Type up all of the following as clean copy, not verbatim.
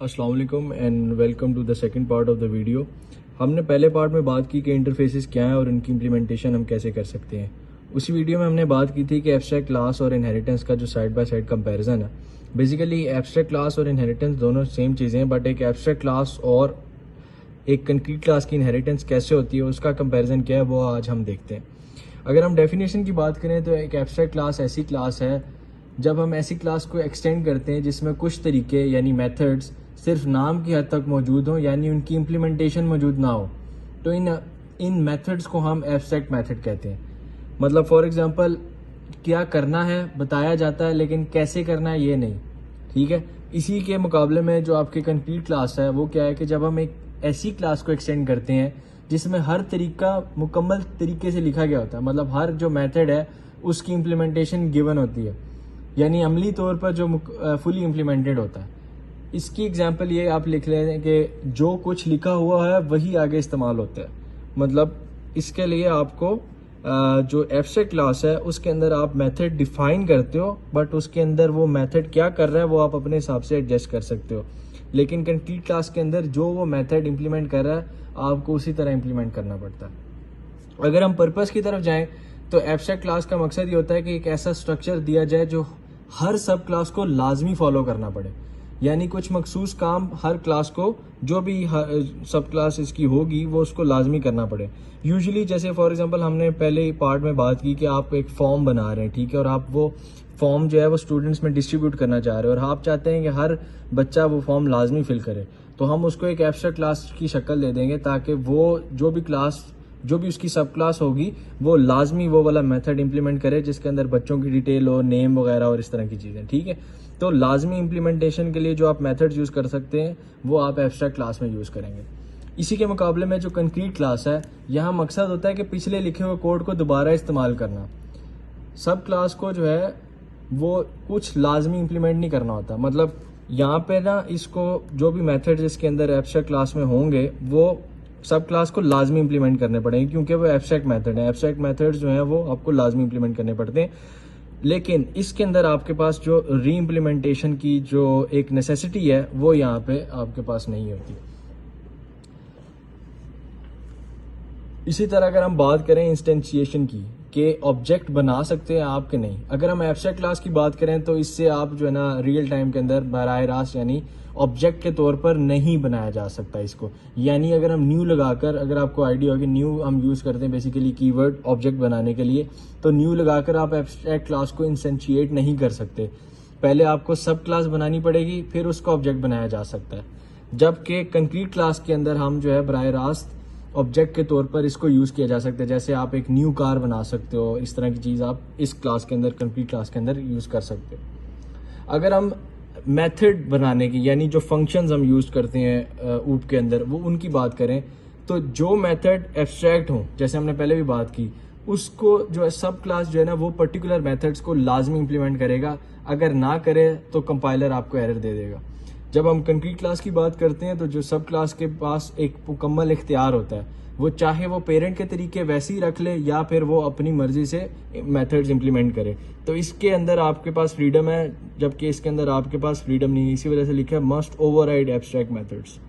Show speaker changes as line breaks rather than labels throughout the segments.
अस्सलाम वालेकुम and welcome to the second part of the video. हमने पहले पार्ट में बात की कि इंटरफेसेस क्या हैं और उनकी इम्प्लीमेंटेशन हम कैसे कर सकते हैं। उसी वीडियो में हमने बात की थी कि एब्स्ट्रैक्ट क्लास और इनहेरिटेंस का जो साइड बाय साइड कंपैरिजन है। बेसिकली एब्स्ट्रैक्ट क्लास और इनहेरिटेंस दोनों सेम चीज़ें हैं, बट एक एब्स्ट्रैक्ट क्लास और एक कंक्रीट क्लास की इनहेरिटेंस कैसे होती है उसका कंपैरिजन क्या है वो आज हम देखते हैं। अगर हम डेफिनेशन की बात करें तो एक एब्स्ट्रैक्ट क्लास ऐसी क्लास है जब हम ऐसी क्लास को एक्सटेंड करते हैं जिसमें कुछ तरीके यानी मेथड्स सिर्फ नाम की हद तक मौजूद हों, यानी उनकी इम्प्लीमेंटेशन मौजूद ना हो, तो इन मेथड्स को हम एब्स्ट्रैक्ट मेथड कहते हैं। मतलब फॉर एग्जांपल क्या करना है बताया जाता है लेकिन कैसे करना है ये नहीं, ठीक है। इसी के मुकाबले में जो आपकी कंक्रीट क्लास है वो क्या है कि जब हम एक ऐसी क्लास को एक्सटेंड करते हैं जिसमें हर तरीका मुकम्मल तरीके से लिखा गया होता है, मतलब हर जो मेथड है उसकी इम्प्लीमेंटेशन गिवन होती है, यानी अमली तौर पर जो फुली इम्प्लीमेंटेड होता है। इसकी एग्जांपल ये आप लिख लें कि जो कुछ लिखा हुआ है वही आगे इस्तेमाल होता है। मतलब इसके लिए आपको जो एब्स्ट्रैक्ट क्लास है उसके अंदर आप मेथड डिफाइन करते हो, बट उसके अंदर वो मेथड क्या कर रहा है वो आप अपने हिसाब से एडजस्ट कर सकते हो। लेकिन कंक्रीट क्लास के अंदर जो वो मेथड इंप्लीमेंट कर रहा है आपको उसी तरह इंप्लीमेंट करना पड़ता है। अगर हम पर्पस की तरफ जाएं तो एब्स्ट्रैक्ट क्लास का मकसद ये होता है कि एक ऐसा स्ट्रक्चर दिया जाए जो हर सब क्लास को लाजमी फॉलो करना पड़े, यानी कुछ मखसूस काम हर क्लास को जो भी सब क्लास इसकी होगी वो उसको लाजमी करना पड़े। यूजुअली जैसे फॉर एग्जांपल हमने पहले पार्ट में बात की कि आप एक फॉर्म बना रहे हैं, ठीक है, और आप वो फॉर्म जो है वो स्टूडेंट्स में डिस्ट्रीब्यूट करना चाह रहे हो और आप चाहते हैं कि हर बच्चा वो फॉर्म लाजमी फिल करे, तो हम उसको एक एब्स्ट्रैक्ट क्लास की शक्ल दे देंगे ताकि वो जो भी उसकी सब क्लास होगी वो लाजमी वो वाला मेथड इंप्लीमेंट करे जिसके अंदर बच्चों की डिटेल हो, नेम वगैरह और इस तरह की चीज़ें, ठीक है। तो लाजमी इंप्लीमेंटेशन के लिए जो आप मेथड्स यूज़ कर सकते हैं वो आप एब्स्ट्रैक्ट क्लास में यूज़ करेंगे। इसी के मुकाबले में जो कंक्रीट क्लास है यहाँ मकसद होता है कि पिछले लिखे हुए कोड को दोबारा इस्तेमाल करना। सब क्लास को जो है वो कुछ लाजमी इंप्लीमेंट नहीं करना होता। मतलब यहाँ पे ना इसको जो भी मेथड्स इसके अंदर एब्स्ट्रैक्ट क्लास में होंगे वो सब क्लास को लाजमी इंप्लीमेंट करने पड़ेंगे क्योंकि वो एब्स्ट्रैक्ट मेथड है। एब्स्ट्रैक्ट मेथड्स जो हैं वो आपको लाजमी इंप्लीमेंट करने पड़ते हैं, लेकिन इसके अंदर आपके पास जो री इम्प्लीमेंटेशन की जो एक नेसेसिटी है वो यहाँ पे आपके पास नहीं होती। इसी तरह अगर हम बात करें इंस्टेंशिएशन की कि ऑब्जेक्ट बना सकते हैं आप कि नहीं, अगर हम एब्स्ट्रैक्ट क्लास की बात करें तो इससे आप जो है ना रियल टाइम के अंदर बराह रास्त यानी ऑब्जेक्ट के तौर पर नहीं बनाया जा सकता इसको। यानी अगर हम न्यू लगाकर, अगर आपको आइडिया होगी न्यू हम यूज़ करते हैं बेसिकली कीवर्ड ऑब्जेक्ट बनाने के लिए, तो न्यू लगाकर आप एब्स्ट्रैक्ट क्लास को इंस्टेंशिएट नहीं कर सकते। पहले आपको सब क्लास बनानी पड़ेगी फिर उसका ऑब्जेक्ट बनाया जा सकता है, जबकि कंक्रीट क्लास के अंदर हम जो है बराह रास्त ऑब्जेक्ट के तौर पर इसको यूज़ किया जा सकता है। जैसे आप एक न्यू कार बना सकते हो, इस तरह की चीज़ आप इस क्लास के अंदर कंक्रीट क्लास के अंदर यूज़ कर सकते हो। अगर हम मेथड बनाने की यानी जो फंक्शंस हम यूज़ करते हैं ऊप के अंदर वो उनकी बात करें तो जो मेथड एब्स्ट्रैक्ट हो, जैसे हमने पहले भी बात की, उसको जो है सब क्लास जो है ना वो पर्टिकुलर मेथड्स को लाजमी इंप्लीमेंट करेगा। अगर ना करे तो कंपाइलर आपको एरर दे देगा। जब हम कंक्रीट क्लास की बात करते हैं तो जो सब क्लास के पास एक मुकम्मल इख्तियार होता है, वो चाहे वो पेरेंट के तरीके वैसे ही रख ले या फिर वो अपनी मर्जी से मेथड्स इंप्लीमेंट करे, तो इसके अंदर आपके पास फ्रीडम है, जबकि इसके अंदर आपके पास फ्रीडम नहीं है। इसी वजह से लिखा है मस्ट ओवरराइड एब्स्ट्रैक्ट मेथड्स।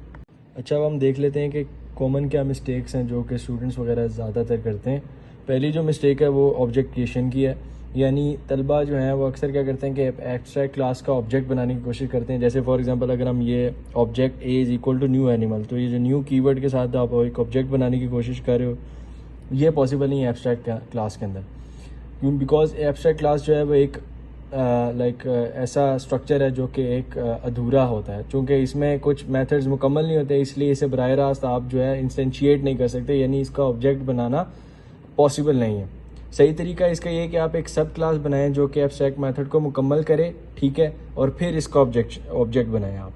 अच्छा, अब हम देख लेते हैं कि कॉमन क्या मिस्टेक्स हैं जो कि स्टूडेंट्स वगैरह ज़्यादातर करते हैं। पहली जो मिस्टेक है वो ऑब्जेक्ट क्रिएशन की है, यानी तलबा जो है वो अक्सर क्या करते हैं कि एब्स्ट्रैक्ट क्लास का ऑब्जेक्ट बनाने की कोशिश करते हैं। जैसे फॉर एग्जांपल अगर हम ये object A is equal to new animal, तो ये जो न्यू कीवर्ड के साथ आप एक ऑब्जेक्ट बनाने की कोशिश कर रहे हो, ये पॉसिबल नहीं है एब्स्ट्रैक्ट क्लास के अंदर। क्यों? बिकॉज एब्स्ट्रैक्ट क्लास जो है वो एक ऐसा स्ट्रक्चर है जो कि एक अधूरा होता है। चूँकि इसमें कुछ मेथड्स मुकम्मल नहीं होते इसलिए इसे बराह रास्त आप जो है इंस्टेंशिएट नहीं कर सकते, यानी इसका ऑब्जेक्ट बनाना पॉसिबल नहीं है। सही तरीका इसका ये है कि आप एक सब क्लास बनाएं जो कि एब्स्ट्रैक्ट मेथड को मुकम्मल करे, ठीक है, और फिर इसका ऑब्जेक्ट बनाएं आप।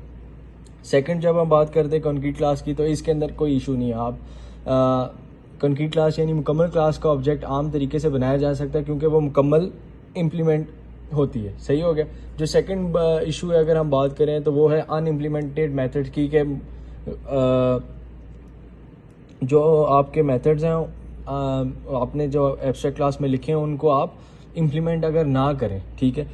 सेकंड, जब हम बात करते हैं कंक्रीट क्लास की तो इसके अंदर कोई इशू नहीं है। आप कंक्रीट क्लास यानी मुकम्मल क्लास का ऑब्जेक्ट आम तरीके से बनाया जा सकता है क्योंकि वो मुकम्मल इम्प्लीमेंट होती है। सही हो गया। जो सेकंड इशू है अगर हम बात करें तो वो है अनइम्प्लीमेंटेड मेथड की, के जो आपके मेथड्स हैं आपने जो एब्स्ट्रैक्ट क्लास में लिखे हैं उनको आप इम्प्लीमेंट अगर ना करें, ठीक है,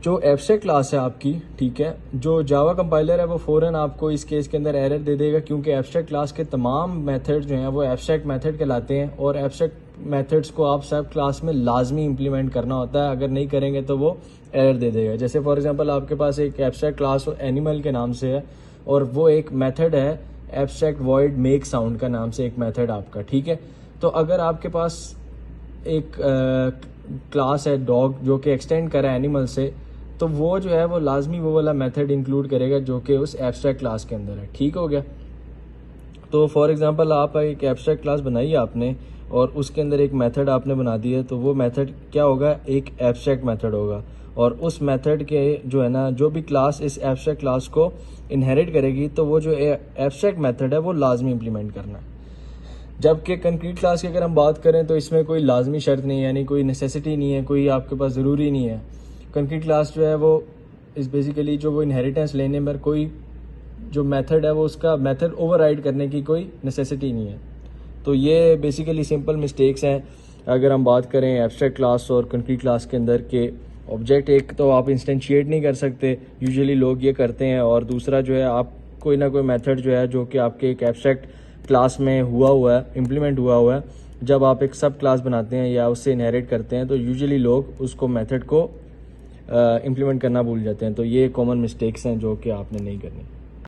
जो एब्स्ट्रैक्ट क्लास है आपकी, ठीक है, जो जावा कंपाइलर है वो फ़ौरन आपको इस केस के अंदर एरर दे देगा, क्योंकि एब्स्ट्रैक्ट क्लास के तमाम मेथड जो हैं वो एब्स्ट्रैक्ट मेथड कहलाते हैं और एब्स्ट्रैक्ट मेथड्स को आप सब क्लास में लाजमी इंप्लीमेंट करना होता है। अगर नहीं करेंगे तो वो एरर दे देगा। जैसे फॉर एग्जांपल आपके पास एक एब्स्ट्रैक्ट क्लास एनिमल के नाम से है और वो एक मेथड है एब्स्ट्रैक्ट वॉइड मेक साउंड का नाम से एक मेथड आपका, ठीक है। तो अगर आपके पास एक क्लास है डॉग जो कि एक्सटेंड करा है एनिमल से, तो वो जो है वो लाजमी वो वाला मेथड इंक्लूड करेगा जो कि उस एब्स्ट्रैक्ट क्लास के अंदर है, ठीक हो गया। तो फॉर एग्जांपल आप एक एब्स्ट्रैक्ट क्लास बनाई है आपने और उसके अंदर एक मेथड आपने बना दी है, तो वो मेथड क्या होगा, एक एब्स्ट्रैक्ट मेथड होगा और उस मेथड के जो है ना, जो भी क्लास इस एब्स्ट्रैक्ट क्लास को इनहेरिट करेगी तो वो जो एब्स्ट्रैक्ट मेथड है वो लाजमी इंप्लीमेंट करना है। जबकि कंक्रीट क्लास की अगर हम बात करें तो इसमें कोई लाजमी शर्त नहीं है, यानी कोई नेसेसिटी नहीं है, कोई आपके पास ज़रूरी नहीं है। कंक्रीट क्लास जो है वो इस बेसिकली जो वो इनहेरिटेंस लेने में कोई जो मेथड है वो उसका मेथड ओवरराइड करने की कोई नेसेसिटी नहीं है। तो ये बेसिकली सिंपल मिस्टेक्स हैं अगर हम बात करें एब्स्ट्रैक्ट क्लास और कंक्रीट क्लास के अंदर के ऑब्जेक्ट एक तो आप इंस्टेंशिएट नहीं कर सकते, यूजुअली लोग ये करते हैं, और दूसरा जो है आप कोई ना कोई मेथड जो है जो कि आपके एक एब्स्ट्रैक्ट क्लास में हुआ है, इम्प्लीमेंट हुआ है, जब आप एक सब क्लास बनाते हैं या उससे इनहेरिट करते हैं तो यूजुअली लोग उसको मेथड को इम्प्लीमेंट करना भूल जाते हैं। तो ये कॉमन मिस्टेक्स हैं जो कि आपने नहीं करनी।